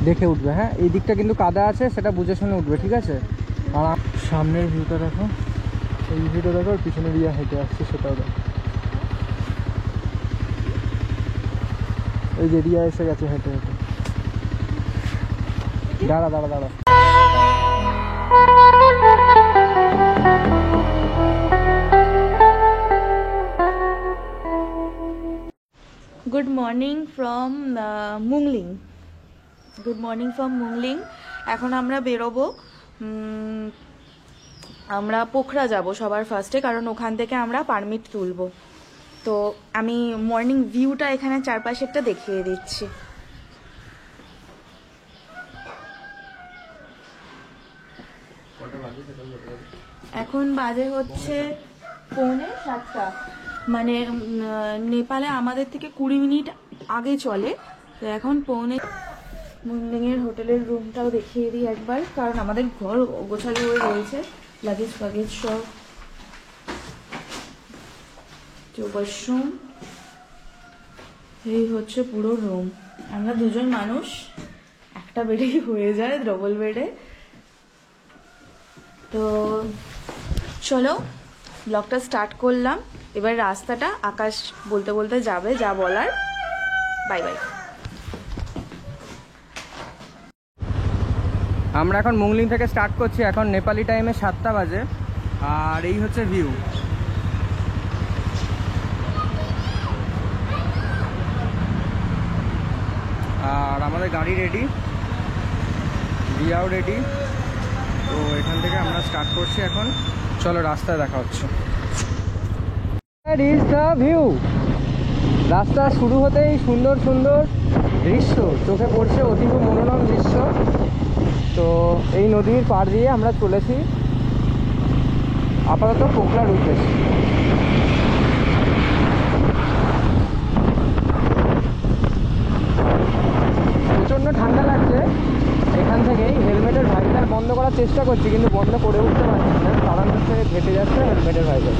দেখে উঠবে। হ্যাঁ, এই দিকটা কিন্তু কাদা আছে, সেটা বুঝে শুনে উঠবে, ঠিক আছে? আর সামনের ভিউটা দেখো, এই ভিউটা দেখো, আর পিছনের রিয়া হেঁটে আসছে সেটাও দেখো। এই যে রিয়া এসে গেছে হেঁটে হেঁটে। দাঁড়া দাঁড়া দাঁড়া। Good morning from Mungling. Good morning from Mungling. এখন আমরা বেরোবো, আমরা পোখরা যাব সবার ফার্স্টে, কারণ ওখান থেকে আমরা পারমিট তুলবো। তো আমি মর্নিং ভিউটা এখানে চারপাশেরটা দেখিয়ে দিচ্ছি। এখন বাজে হচ্ছে 6:45, মানে নেপালে আমাদের থেকে 20 মিনিট আগে চলে। তো এখন মুংলিংয়ের হোটেলের রুমটাও দেখিয়ে দিই একবার, কারণ আমাদের ঘর গোছালো হয়ে রয়েছে, লাগেজ ফাগেজ সব। ওয়াশরুম, এই হচ্ছে পুরো রুম। আমরা দুজন মানুষ, একটা বেডেই হয়ে যায়, ডবল বেডে। তো চলো ব্লগটা স্টার্ট করলাম। এবার রাস্তাটা আকাশ বলতে বলতে যাবে যা বলার। Bye bye. আমরা এখন মুংলিং থেকে স্টার্ট করছি। এখন নেপালি টাইমে 7টা বাজে, আর এই হচ্ছে ভিউ। আর আমাদের গাড়ি রেডি, রিয়াও রেডি। তো এখান থেকে আমরা স্টার্ট করছি এখন। চলো রাস্তায় দেখা হচ্ছে। Is the view. রাস্তা শুরু হতেই সুন্দর সুন্দর দৃশ্য চোখে পড়ছে, অতীব মনোরম দৃশ্য। তো এই নদীর পাড় দিয়ে আমরা চলেছি আপাতত পোখরার উদ্দেশ্যে। প্রচণ্ড ঠান্ডা লাগছে। এখান থেকেই হেলমেটের ভাইজার বন্ধ করার চেষ্টা করছি, কিন্তু বন্ধ করে উঠতে পারছি না, কারণ হচ্ছে ঘেটে যাচ্ছে হেলমেটের ভাইজার।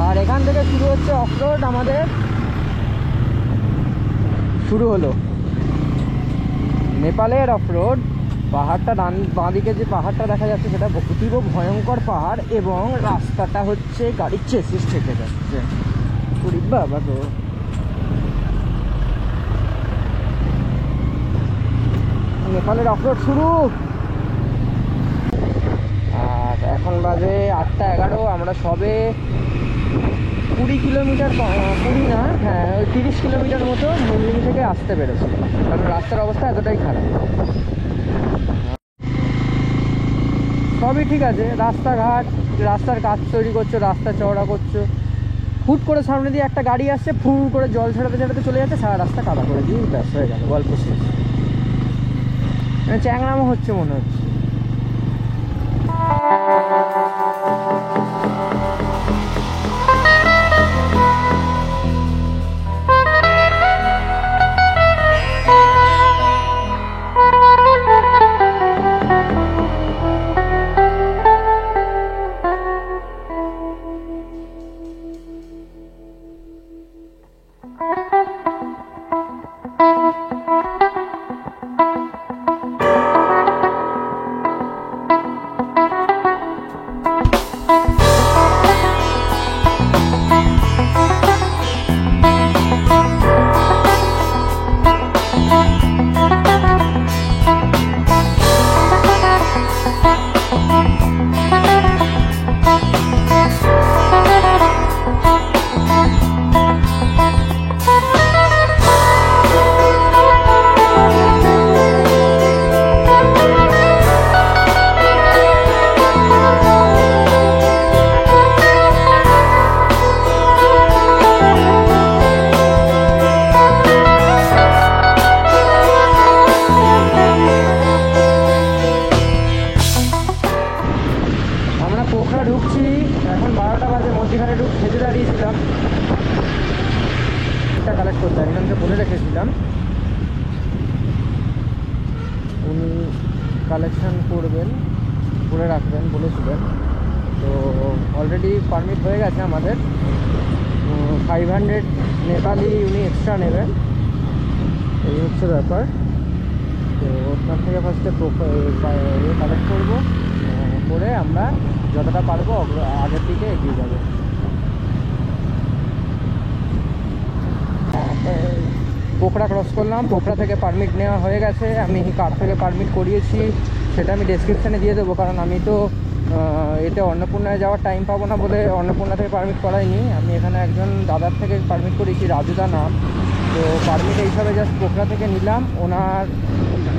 আর এখান থেকে শুরু হচ্ছে অফরোড। আমাদের শুরু হলো নেপালের অফরোড। পাহাড়টা বাঁ দিকে যে পাহাড়টা দেখা যাচ্ছে সেটা অতীব ভয়ঙ্কর পাহাড়, এবং রাস্তাটা হচ্ছে গাড়ির চেসিস থেকে যাচ্ছে। বাবা গো, নেপালের অফরোড শুরু। আর এখন বাজে 8:11। আমরা সবে 20 কিলোমিটার, 20 না, হ্যাঁ ওই 30 কিলোমিটার মতো মুংলিং থেকে আসতে পেরেছি, কারণ রাস্তার অবস্থা এতটাই খারাপ। সবই ঠিক আছে, রাস্তাঘাট, রাস্তার কাজ তৈরি করছো, রাস্তা চওড়া করছো, হুট করে সামনে দিয়ে একটা গাড়ি আসছে, ফু করে জল ছড়াতে ছড়াতে চলে যাচ্ছে, সারা রাস্তা কাদা করে দিয়ে ব্যাস হয়ে গেল, গল্প শেষ। চ্যাংড়ামো হচ্ছে মনে হচ্ছে। কালেক্ট করতে একজনকে বলে রেখেছিলাম, উনি কালেকশন করবেন, করে রাখবেন বলেছিলেন। তো অলরেডি পারমিট হয়ে গেছে আমাদের। 500 নেপালি উনি এক্সট্রা নেবেন, এই হচ্ছে ব্যাপার। তো ওখান থেকে ফার্স্টে কালেক্ট করবো, করে আমরা যতটা পারবো আগের দিকে এগিয়ে যাবো। পোখরা ক্রস করলাম, পোখরা থেকে পারমিট নেওয়া হয়ে গেছে। আমি কার থেকে পারমিট করিয়েছি সেটা আমি ডেসক্রিপশানে দিয়ে দেবো, কারণ আমি তো এতে অন্নপূর্ণায় যাওয়ার টাইম পাবো না বলে অন্নপূর্ণা থেকে পারমিট করাইনি। আমি এখানে একজন দাদার থেকে পারমিট করিয়েছি, রাজুদা নাম। তো পারমিট এইভাবে জাস্ট পোখরা থেকে নিলাম, ওনার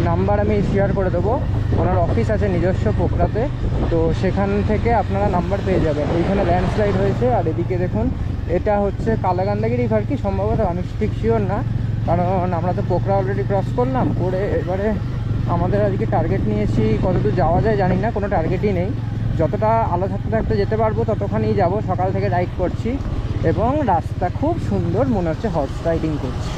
নাম্বার আমি শেয়ার করে দেবো। ওনার অফিস আছে নিজস্ব পোখরাতে, তো সেখান থেকে আপনারা নাম্বার পেয়ে যাবেন। এইখানে ল্যান্ডস্লাইড হয়েছে, আর এদিকে দেখুন এটা হচ্ছে কালাগান্দাগি রিভার কি সম্ভবত, আমি ঠিক শিওর না, কারণ আমরা তো পোখরা অলরেডি ক্রস করলাম করে। এবারে আমাদের আজকে টার্গেট নিয়েছি, কতদূর যাওয়া যায় জানি না, কোনো টার্গেটই নেই। যতটা আলো থাকতে থাকতে যেতে পারবো ততখানিই যাব। সকাল থেকে রাইড করছি এবং রাস্তা খুব সুন্দর, মনে হচ্ছে হর্স রাইডিং করছি।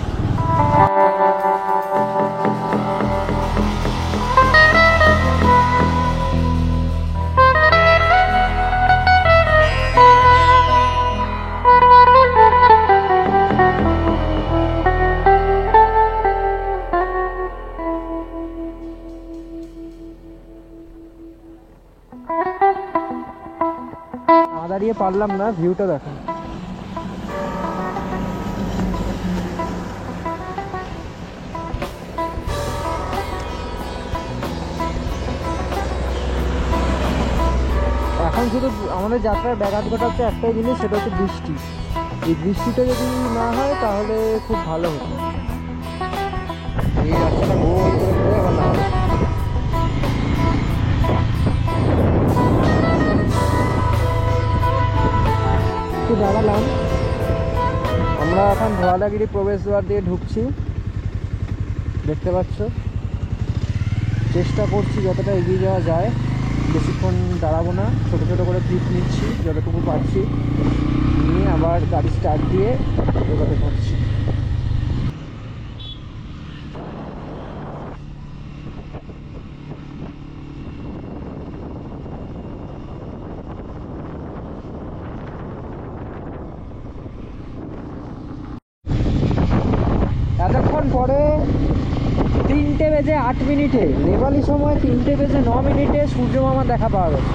দাঁড়িয়ে পারলাম না, ভিউটা দেখেন। এখন শুধু আমাদের যাত্রার ব্যাঘাত ঘটাচ্ছে একটাই জিনিস, সেটা হচ্ছে বৃষ্টি। এই বৃষ্টিটা যদি না হয় তাহলে খুব ভালো হতো। এই রাস্তাটা গোল করে করে আবার না একটু দাঁড়ালাম। আমরা এখন ধোয়ালাগিরি প্রবেশদ্বার দিয়ে ঢুকছি, দেখতে পাচ্ছ। চেষ্টা করছি যতটা এগিয়ে যাওয়া যায়, বেশিক্ষণ দাঁড়াবো না, ছোটো ছোটো করে ক্লিপ নিচ্ছি যতটুকু পারছি, নিয়ে আবার গাড়ি স্টার্ট দিয়ে এগোতে থাকছি। এতক্ষণ পরে 3:08 নেপালি সময় 3:09 সূর্য মামা দেখা পাওয়া গেছে।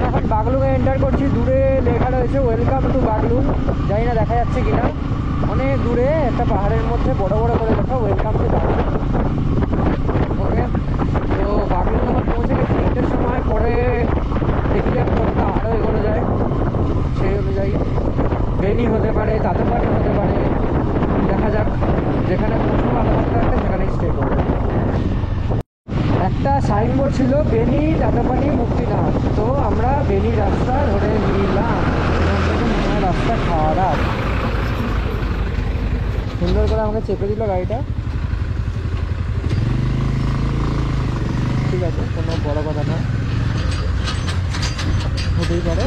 এখন বাগলুঙে এন্টার করছি। দূরে লেখা রয়েছে ওয়েলকাম টু বাগলুং, জানি না দেখা যাচ্ছে কিনা। অনেক দূরে একটা পাহাড়ের মধ্যে বড় বড় করে লেখা ওয়েলকাম টু বাগলুং। ওকে, তো বাগলুং আমার পৌঁছে গেছি 3টের সময়। পরে দেখি যাক কতটা আরও এগোনো যায়, সেই অনুযায়ী বেনি হতে পারে, তাঁতপানি হতে পারে, দেখা যাক। যেখানে পৌঁছবো আধা ঘন্টা একটা সেখানেই স্টে করবো। একটা সাইনবোর্ড ছিল বেনি, তাঁতপানি, মুক্তিনাথ, তো আমরা বেনি রাস্তা ধরে নিলাম। রাস্তা খারাপ, সুন্দর করে আমাকে চেপে দিল গাড়িটা। ঠিক আছে, কোনো বড় কথা না, হতেই পারে।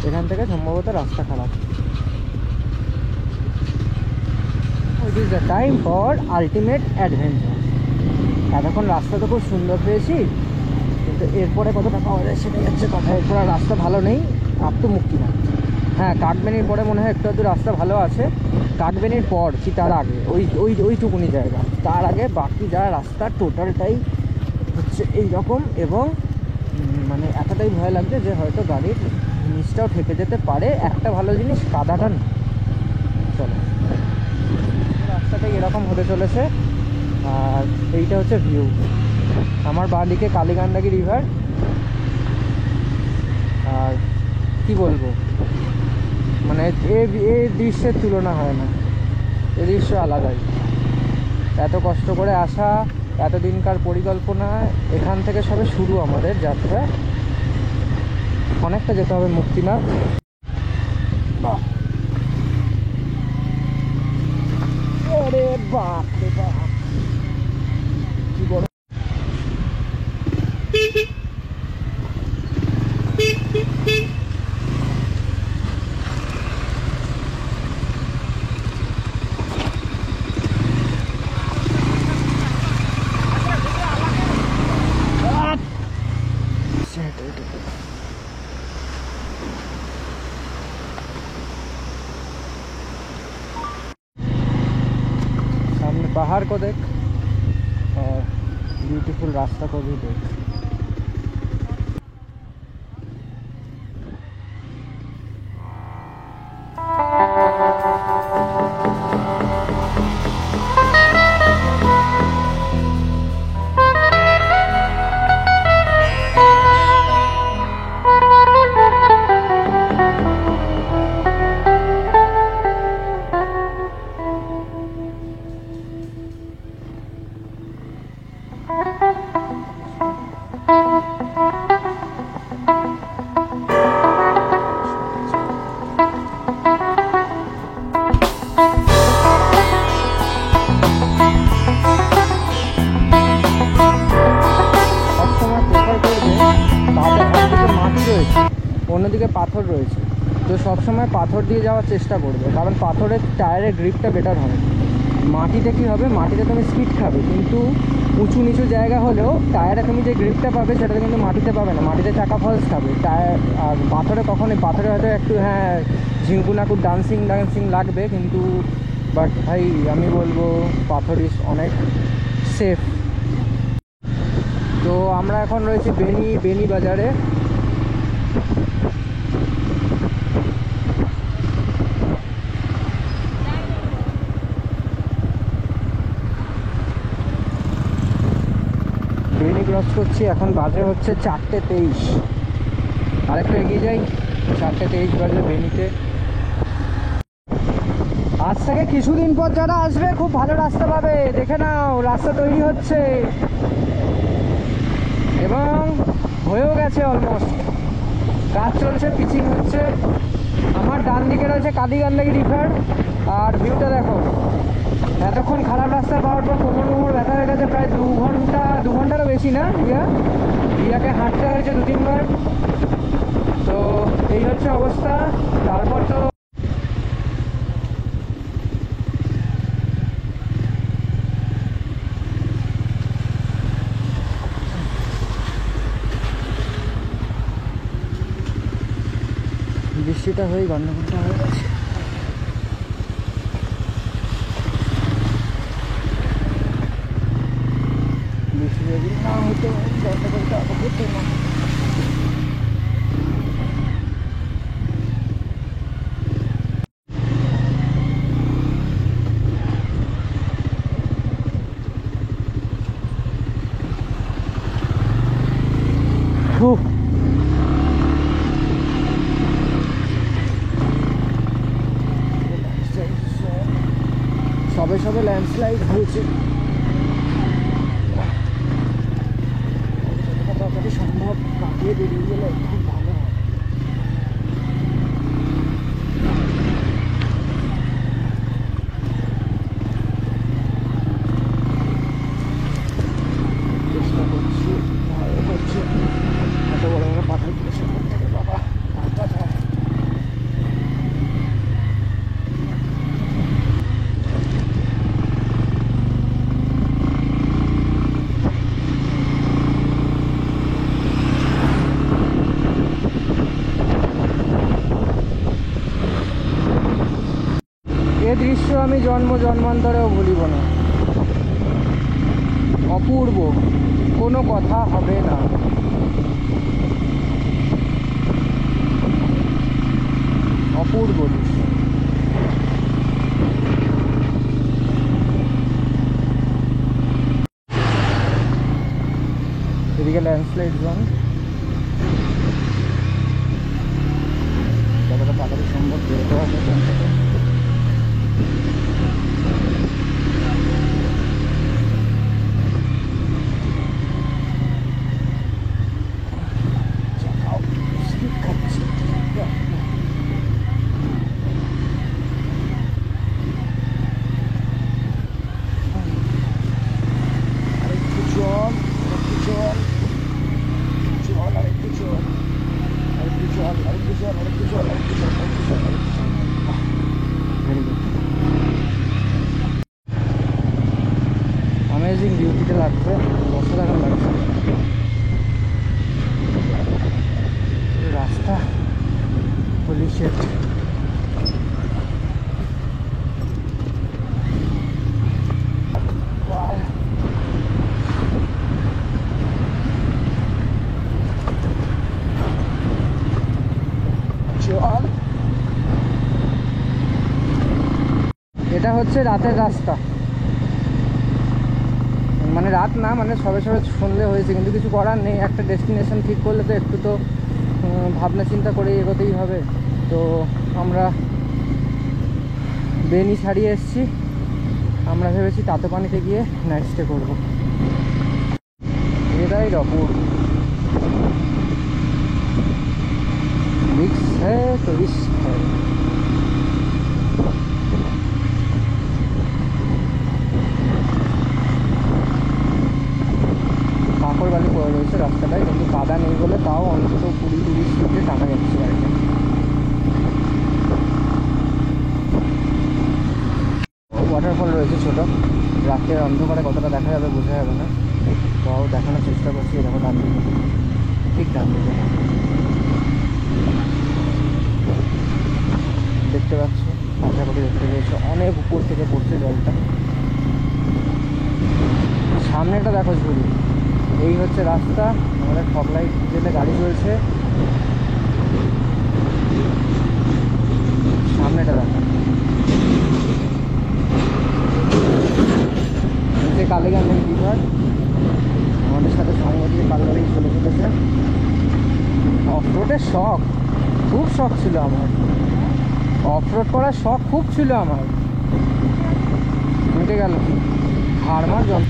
এখান থেকে সম্ভবত রাস্তা খারাপ। It is the time for ultimate adventure. এতক্ষণ রাস্তা তো খুব সুন্দর পেয়েছি, কিন্তু এরপরে কতটা পাওয়া যায় সেটাই হচ্ছে কথা। এরপর আর রাস্তা ভালো নেই, আপ টু মুক্তিনাথ। হ্যাঁ, কাঠবেনির পরে মনে হয় একটু আধটু রাস্তা ভালো আছে। কাঠবেনির পর কি তার আগে ওইটুকুনি জায়গা, তার আগে বাকি যা রাস্তা টোটালটাই হচ্ছে এই রকম। এবং মানে এতটাই ভয় লাগছে যে হয়তো গাড়ির নিচটাও ঠেকে যেতে পারে। একটা ভালো জিনিস, কাদাটা না। চলো, রাস্তাটাই এরকম হতে চলেছে। আর এইটা হচ্ছে ভিউ। আমার বাঁদিকে কালীগান্ডাকি রিভার, আর কি বলবো, মানে এই দৃশ্যের তুলনা হয় না। এই দৃশ্য আলাদাই। এত কষ্ট করে আসা, এতদিনকার পরিকল্পনা, এখান থেকে সবে শুরু আমাদের যাত্রা। অনেকটা যেতে হবে মুক্তিনাথ। বাহ, আরে বাপ রে বাপ, কি বড়। पहाड़ को देख और ब्यूटीफुल रास्ता को भी देख। অন্যদিকে পাথর রয়েছে, তো সবসময় পাথর দিয়ে যাওয়ার চেষ্টা করবে, কারণ পাথরের টায়ারের গ্রিপটা বেটার হবে। মাটিতে কী হবে, মাটিতে তুমি স্পিড খাবে, কিন্তু উঁচু নিচু জায়গা হলেও টায়ারে তুমি যে গ্রিপটা পাবে সেটা কিন্তু মাটিতে পাবে না, মাটিতে চাকা ফলস খাবে টায়ার। আর পাথরে কখনোই, পাথরে হয়তো একটু হ্যাঁ ঝিঙ্কুনাকুর ডান্সিং লাগবে, কিন্তু বাট ভাই আমি বলবো পাথর ইস অনেক সেফ। তো আমরা এখন রয়েছি বেনি বাজারে। বেনি ক্রস করছি, এখন বাজে হচ্ছে 4:23। আরেকটু এগিয়ে যাই, 4:23 বাজে বেনিতে। আজ থেকে কিছুদিন পর যারা আসবে খুব ভালো রাস্তা পাবে, দেখে নাও রাস্তা তৈরি হচ্ছে এবং হয়েও গেছে অলমোস্ট, কাজ চলছে, পিচিং হচ্ছে। আমার ডান দিকে রয়েছে কালীগন্ডাকি রিভার, আর ভিউটা দেখো। এতক্ষণ খারাপ রাস্তা পাওয়ার পর কোমর ব্যথা হয়ে গেছে, প্রায় 2 ঘন্টারও বেশি না, রিয়াকে হাঁটতে হয়েছে 2-3 বার। তো এই হচ্ছে অবস্থা। তারপর তো বৃষ্টিটা হয়ে ঘন্টা হয়ে গেছে। বৃষ্টি যদি না হতো ঘন্টা হতো না। সবে সবে ল্যান্ডস্লাইড হয়েছে, তাড়াতাড়ি সম্ভব কাটিয়ে বেরিয়ে গেলে খুব ভালো হয়। চেষ্টা করছি, ভালো হচ্ছে। এত বড় বড় পাথর পরিষ্কার করতে হবে বাবা, দৃশ্য আমি জন্মান্তরেও ভুলিব না। অপূর্ব, কোনো কথা হবে না। অপূর্ব দৃশ্য। এদিকে ল্যান্ডস্লাইড জোন, যতটা তাড়াতাড়ি সম্ভব বেরোতে হবে। अमेजिंग ब्यूटीটা লাগছে, অসাধারণ লাগছে রাস্তা। হোলি শিট। হচ্ছে রাতের রাস্তা, মানে রাত না, মানে সবে সবে সন্ধে হয়েছে, কিন্তু কিছু করার নেই। একটা ডেস্টিনেশন ঠিক করলে তো একটু তো ভাবনা চিন্তা করে এগোতেই হবে। তো আমরা বেনি ছাড়িয়ে এসেছি, আমরা ভেবেছি তাতোপানিতে গিয়ে নাইট স্টে করবো। এটাই রপুর, रिक्स है तो रिस्क है। কাঁকড় বালি পড়ে রয়েছে রাস্তাটায়, কিন্তু কাদা নেই বলে তাও অন্তত 20-30 মিনিটে টানা যাচ্ছে গাড়িটা। ওয়াটারফল রয়েছে ছোট, রাতের অন্ধকারে কতটা দেখা যাবে বোঝা যাবে না, তাও দেখানোর চেষ্টা করছি। এরকম ডান দিকে, ঠিক ডান দিকে দেখতে পাচ্ছ, আশা করি দেখতে পেয়েছো, অনেক উপর থেকে পড়ছে জলটা। সামনেটা দেখো ঝুড়ি, এই হচ্ছে রাস্তা। আমাদের ফগ লাইট জেলে গাড়ি চলছে, সামনেটা দেখো। কালীগঞ্জ রিভার আমাদের সাথে সঙ্গ দিয়ে কালবারেই চলে চলেছে। অফরোডের শখ, খুব শখ ছিল আমার, অফরোড করার শখ খুব ছিল আমার, মিটে গেল হাড়মার জল।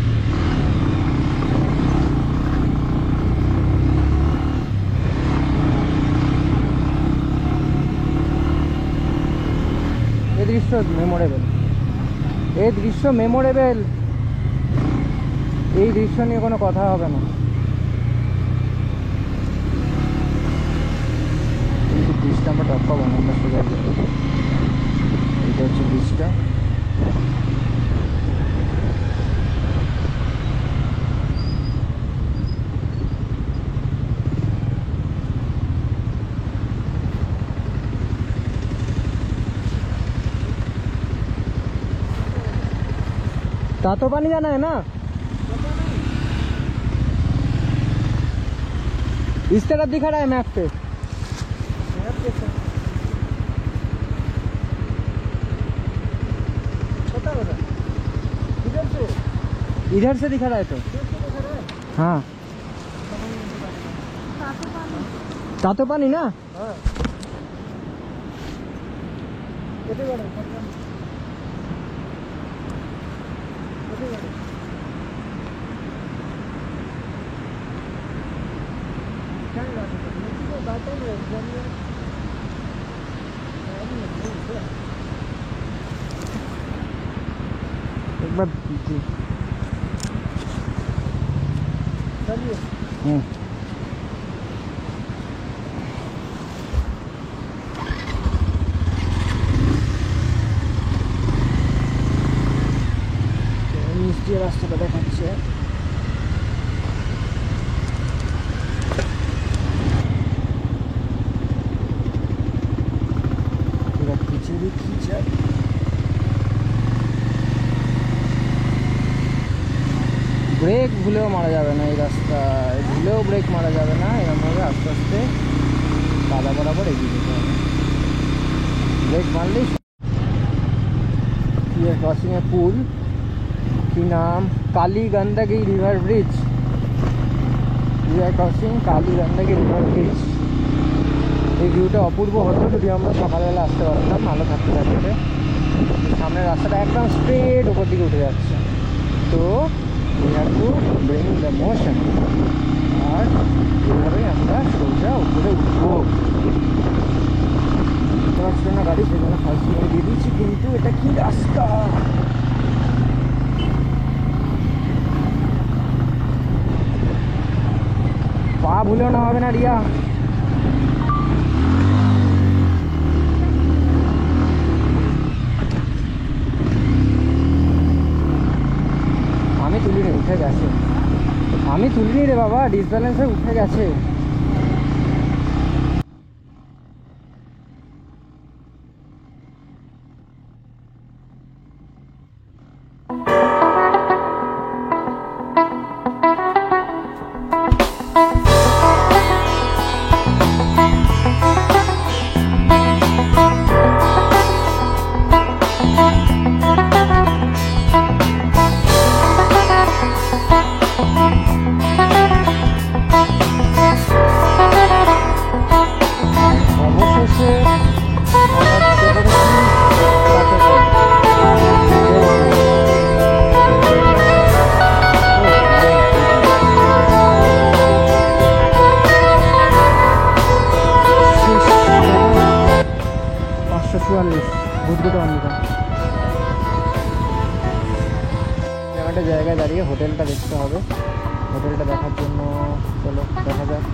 এই দৃশ্য মেমোরেবল, এই দৃশ্য মেমোরেবল, এই দৃশ্য নিয়ে কোনো কথা হবে না। কিন্তু ব্রিজটা আমরা টপ পাবো না, আমরা সোজা যাবো। এটা হচ্ছে ব্রিজটা। तातोपानी जाना है ना, इस तरफ दिखा रहा है मैप पे। इधर से दिखा रहा है तो हाँ, तातोपानी ना। एक बार पीछे चलिए। মিষ্টি রাস্তাটা দেখাচ্ছে। এবার পিছিয়ে দেখি যাই। ব্রেক ভুলেও মারা যাবে না, এই রাস্তায় ভুলেও ব্রেক মারা যাবে না। এরকমভাবে আস্তে আস্তে কাদা বরাবর এগিয়ে যেতে হবে, ব্রেক মারলেই। ये क्रॉसिंग है पुल की नाम काली गंदगी रिवर ब्रिज। ये है क्रॉसिंग काली गंदगी रिवर ब्रिज। এই ভিউটা অপূর্ব হতো যদি আমরা সকালবেলা আসতে পারতাম, ভালো থাকতে থাকতে। সামনের রাস্তাটা একদম স্ট্রেট উপর দিকে উঠে যাচ্ছে, তো we have to bring the motion, আর এইভাবেই আমরা সোজা উপরে উঠবো। ছিল না গাড়ি, সেজন্য ফার্স্ট টাইম দিয়ে দিচ্ছি। কিন্তু এটা কি রাস্তা, পা ভুলেও না হবে না রিয়া। আমি তুলিনি, উঠে গেছে। আমি তুলিনি রে বাবা, ডিসব্যালেন্স হয়ে উঠে গেছে। 44 বুধগুটো অন্ধকার। একটা জায়গায় দাঁড়িয়ে হোটেলটা দেখতে হবে, হোটেলটা দেখার জন্য চলো দেখা যাক।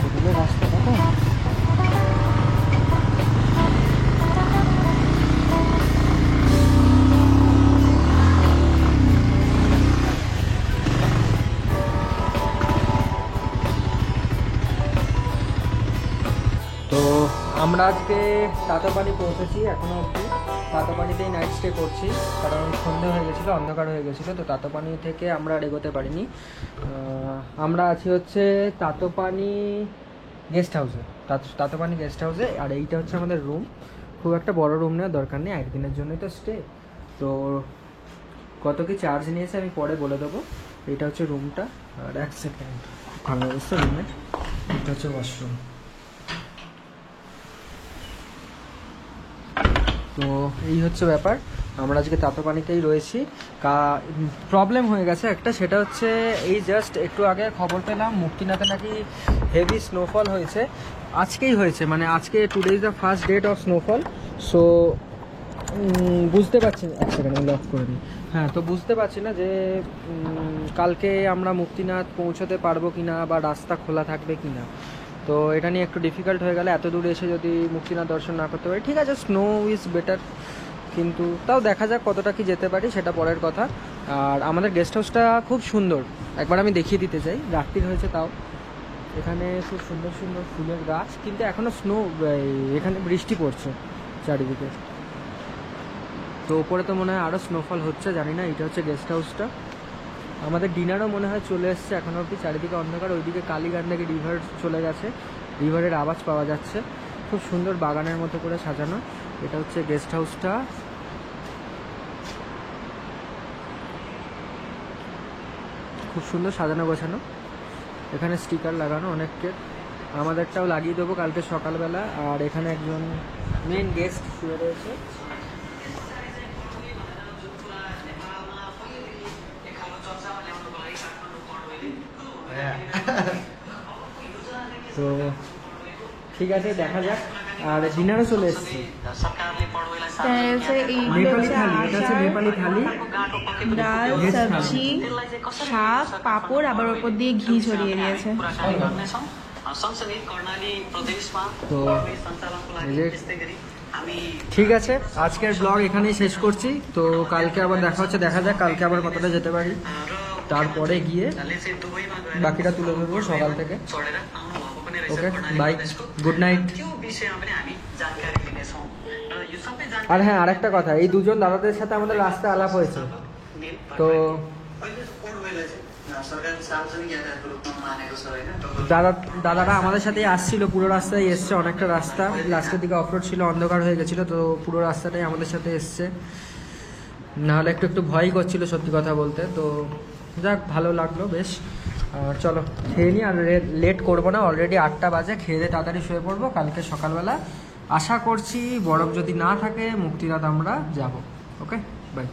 হোটেলের রাস্তাটা তো আমরা আজকে তাতোপানি পৌঁছেছি, এখনও অবধি তাতোপানিতেই নাইট স্টে করছি, কারণ সন্ধে হয়ে গেছিলো, অন্ধকার হয়ে গেছিলো, তো তাতোপানি থেকে আমরা আর এগোতে পারিনি। আমরা আছি হচ্ছে তাতোপানি গেস্ট হাউসে, তাতোপানি গেস্ট হাউসে। আর এইটা হচ্ছে আমাদের রুম, খুব একটা বড় রুম নেওয়ার দরকার নেই, একদিনের জন্যই তো স্টে। তো কত কি চার্জ নিয়েছে আমি পরে বলে দেবো। এইটা হচ্ছে রুমটা, আর এক সেকেন্ড ভালো অবস্থা রুমের। এটা হচ্ছে ওয়াশরুম। তো এই হচ্ছে ব্যাপার, আমরা আজকে তাতোপানিতেই রয়েছি। প্রবলেম হয়ে গেছে একটা, সেটা হচ্ছে এই জাস্ট একটু আগে খবর পেলাম মুক্তিনাথে নাকি হেভি স্নোফল হয়েছে, আজকেই হয়েছে, মানে আজকে today is the first date of snowfall. So বুঝতে পারছি না, এক সেকেন্ড আমি লক করে দিই। হ্যাঁ, তো বুঝতে পারছি না যে কালকে আমরা মুক্তিনাথ পৌঁছতে পারবো কি না, বা রাস্তা খোলা থাকবে কি না। তো এটা নিয়ে একটু ডিফিকাল্ট হয়ে গেলে, এত দূরে এসে যদি মুক্তিনাথ দর্শন না করতে পারি। ঠিক আছে, স্নো ইজ বেটার, কিন্তু তাও দেখা যাক কতটা কি যেতে পারি, সেটা পরের কথা। আর আমাদের গেস্ট হাউসটা খুব সুন্দর, একবার আমি দেখিয়ে দিতে চাই। রাত্রির হয়েছে তাও, এখানে খুব সুন্দর সুন্দর ফুলের গাছ, কিন্তু এখনও স্নো, এখানে বৃষ্টি পড়ছে চারিদিকে। তো ওপরে তো মনে হয় আরও স্নোফল হচ্ছে, জানি না। এটা হচ্ছে গেস্ট হাউসটা। আমাদের ডিনারও মনে হয় চলে এসছে, এখনও অবধি চারিদিকে অন্ধকার। ওইদিকে কালীগণ্ডাকি রিভার চলে গেছে, রিভারের আওয়াজ পাওয়া যাচ্ছে। খুব সুন্দর বাগানের মতো করে সাজানো। এটা হচ্ছে গেস্ট হাউসটা। খুব সুন্দর সাজানো গোছানো, এখানে স্টিকার লাগানো অনেককে, আমাদেরটাও লাগিয়ে দেবো কালকে সকালবেলা। আর এখানে একজন মেন গেস্ট শুয়ে রয়েছে। তো ঠিক আছে, দেখা যাক। আর ডিনারও চলে এসেছি, নেপালি থালি। এটা হচ্ছে নেপালি থালি, ডাল, সবজি, শাক, পাঁপড়, আবার ওপর দিয়ে ঘি ছড়িয়ে দিয়েছে। তো ঠিক আছে, আজকের ব্লগ এখানেই শেষ করছি। তো কালকে আবার দেখা হচ্ছে, দেখা যাক কালকে আবার কতটা যেতে পারি, তারপরে গিয়ে বাকিটা তুলে ধরবো সকাল থেকে। ওকে, বাই, গুড নাইট। আর হ্যাঁ, আরেকটা কথা, এই দুজন দাদাদের সাথে আমাদের রাস্তায় আলাপ হয়েছে। তো দাদারা আমাদের সাথেই আসছিল, পুরো রাস্তায় এসছে, অনেকটা রাস্তা, লাস্টের দিকে অফরোড ছিল, অন্ধকার হয়ে গেছিলো, তো পুরো রাস্তাটাই আমাদের সাথে এসছে। নাহলে একটু একটু ভয়ই করছিল সত্যি কথা বলতে। তো যাক, ভালো লাগলো বেশ। আর চলো খেয়ে নিই, আর লেট করবো না, অলরেডি 8টা বাজে। খেয়ে দিয়ে তাড়াতাড়ি শুয়ে পড়বো, কালকে সকালবেলা আশা করছি বরফ যদি না থাকে মুক্তিনাথ আমরা যাব। ওকে, বাই।